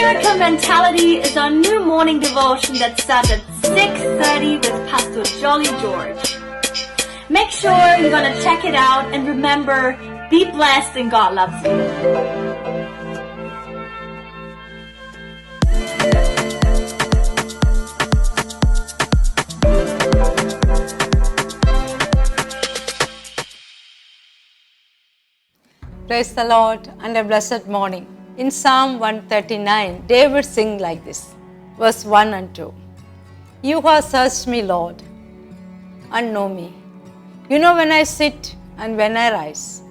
Miracle Mentality is our new morning devotion that starts at 6:30 with Pastor Jolly George. Make sure you're going to check it out, and remember, be blessed and God loves you. Praise the Lord and a blessed morning. In Psalm 139, David sings like this, verse 1 and 2. You have searched me, Lord, and know me. You know when I sit and when I rise.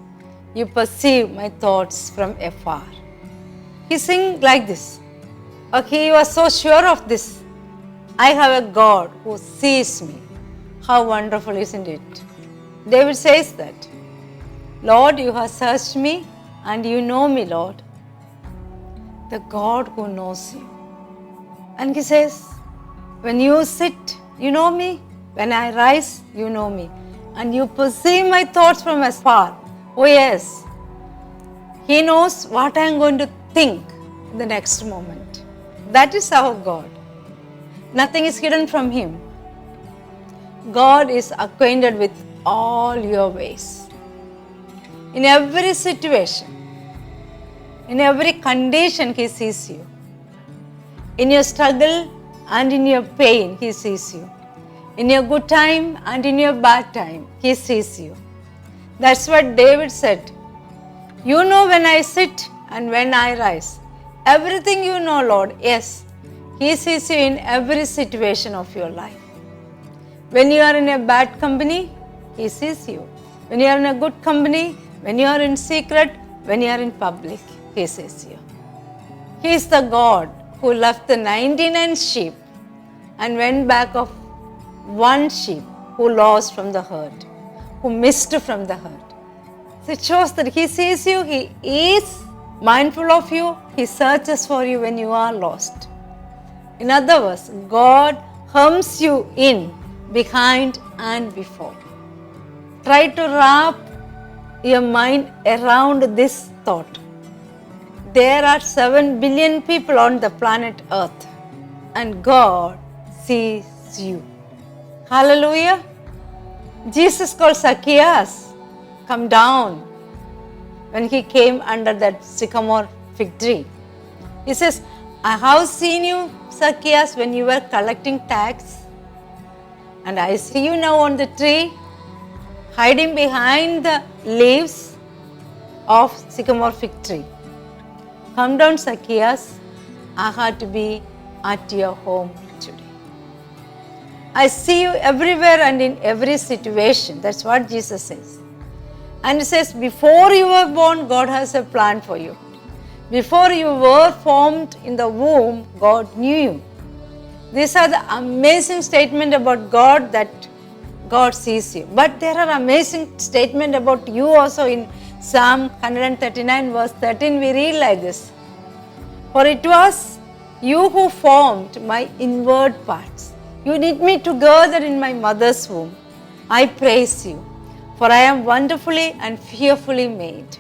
You perceive my thoughts from afar. He sings like this. He was so sure of this. I have a God who sees me. How wonderful, isn't it? David says that. Lord, you have searched me and you know me, Lord. The God who knows you. And he says, when you sit, you know me. When I rise, you know me. And you perceive my thoughts from afar. Oh yes. He knows what I am going to think in the next moment. That is our God. Nothing is hidden from him. God is acquainted with all your ways. In every situation, in every condition, he sees you. In your struggle and in your pain, he sees you. In your good time and in your bad time, he sees you. That's what David said. You know when I sit and when I rise. Everything you know, Lord. Yes, he sees you in every situation of your life. When you are in a bad company, he sees you. When you are in a good company, when you are in secret, when you are in public, he sees you. He is the God who left the 99 sheep and went back of one sheep who lost from the herd, who missed from the herd. So it shows that he sees you, he is mindful of you, he searches for you when you are lost. In other words, God hems you in, behind and before. Try to wrap your mind around this thought. There are 7 billion people on the planet Earth, and God sees you. Hallelujah. Jesus called Zacchaeus, come down, when he came under that sycamore fig tree. He says, I have seen you, Zacchaeus, when you were collecting tax, and I see you now on the tree, hiding behind the leaves of sycamore fig tree. Come down, Zacchaeus. I have to be at your home today. I see you everywhere and in every situation. That's what Jesus says. And he says, before you were born, God has a plan for you. Before you were formed in the womb, God knew you. These are the amazing statements about God, that God sees you. But there are amazing statements about you also in Psalm 139 verse 13. We read like this. For it was you who formed my inward parts. You knit me together in my mother's womb. I praise you, for I am wonderfully and fearfully made.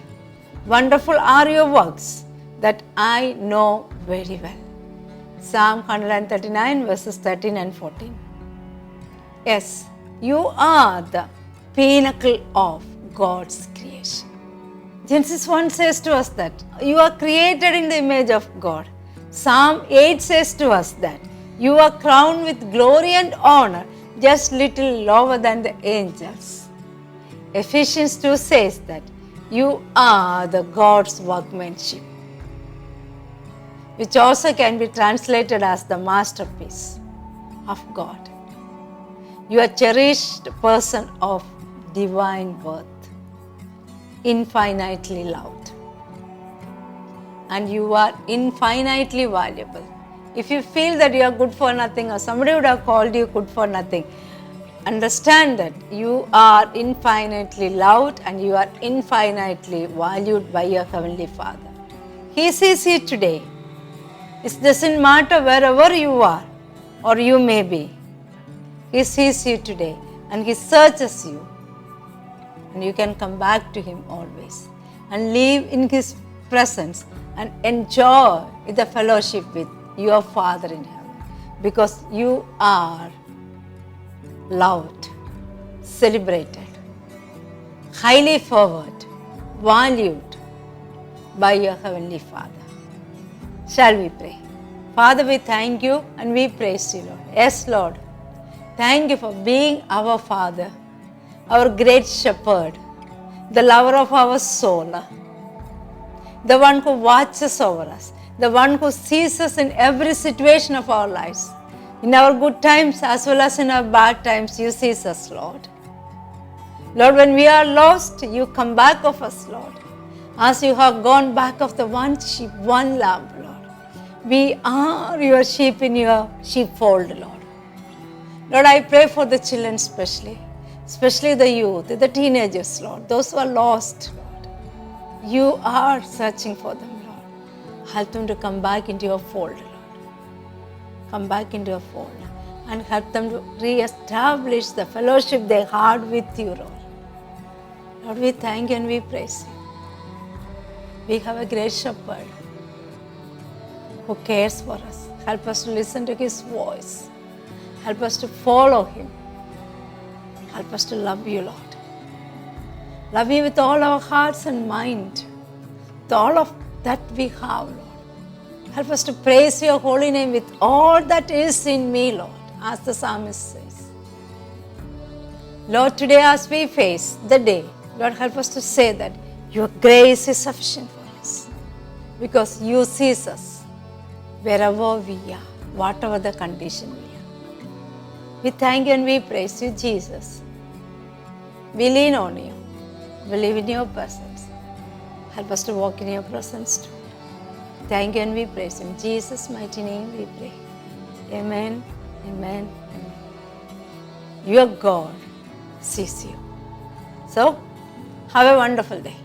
Wonderful are your works that I know very well. Psalm 139 verses 13 and 14. Yes, you are the pinnacle of God's creation. Genesis 1 says to us that you are created in the image of God. Psalm 8 says to us that you are crowned with glory and honor, just little lower than the angels. Ephesians 2 says that you are the God's workmanship, which also can be translated as the masterpiece of God. You are a cherished person of divine worth, infinitely loved. And you are infinitely valuable. If you feel that you are good for nothing, or somebody would have called you good for nothing, understand that you are infinitely loved and you are infinitely valued by your Heavenly Father. He sees you today. It doesn't matter wherever you are or you may be. He sees you today and He searches you. And you can come back to Him always and live in His presence and enjoy the fellowship with your Father in heaven, because you are loved, celebrated, highly favored, valued by your Heavenly Father. Shall we pray? Father, we thank you and we praise you, Lord. Yes, Lord. Thank you for being our Father, our great shepherd, the lover of our soul, the one who watches over us, the one who sees us in every situation of our lives. In our good times as well as in our bad times, you see us, Lord. Lord, when we are lost, you come back of us, Lord. As you have gone back of the one sheep, one lamb, Lord. We are your sheep in your sheepfold, Lord. Lord, I pray for the children especially the youth, the teenagers, Lord, those who are lost, Lord. You are searching for them, Lord. Help them to come back into your fold, Lord. Come back into your fold and help them to re-establish the fellowship they had with you, Lord. Lord, we thank you and we praise you. We have a great shepherd who cares for us. Help us to listen to his voice. Help us to follow him. Help us to love you, Lord. Love you with all our hearts and mind, with all of that we have, Lord. Help us to praise your holy name with all that is in me, Lord, as the psalmist says. Lord, today as we face the day, Lord, help us to say that your grace is sufficient for us, because you see us wherever we are, whatever the condition we are. We thank you and we praise you, Jesus. We lean on you. We live in your presence. Help us to walk in your presence too. Thank you and we praise you. In Jesus' mighty name we pray. Amen, amen, amen. Your God sees you. So, have a wonderful day.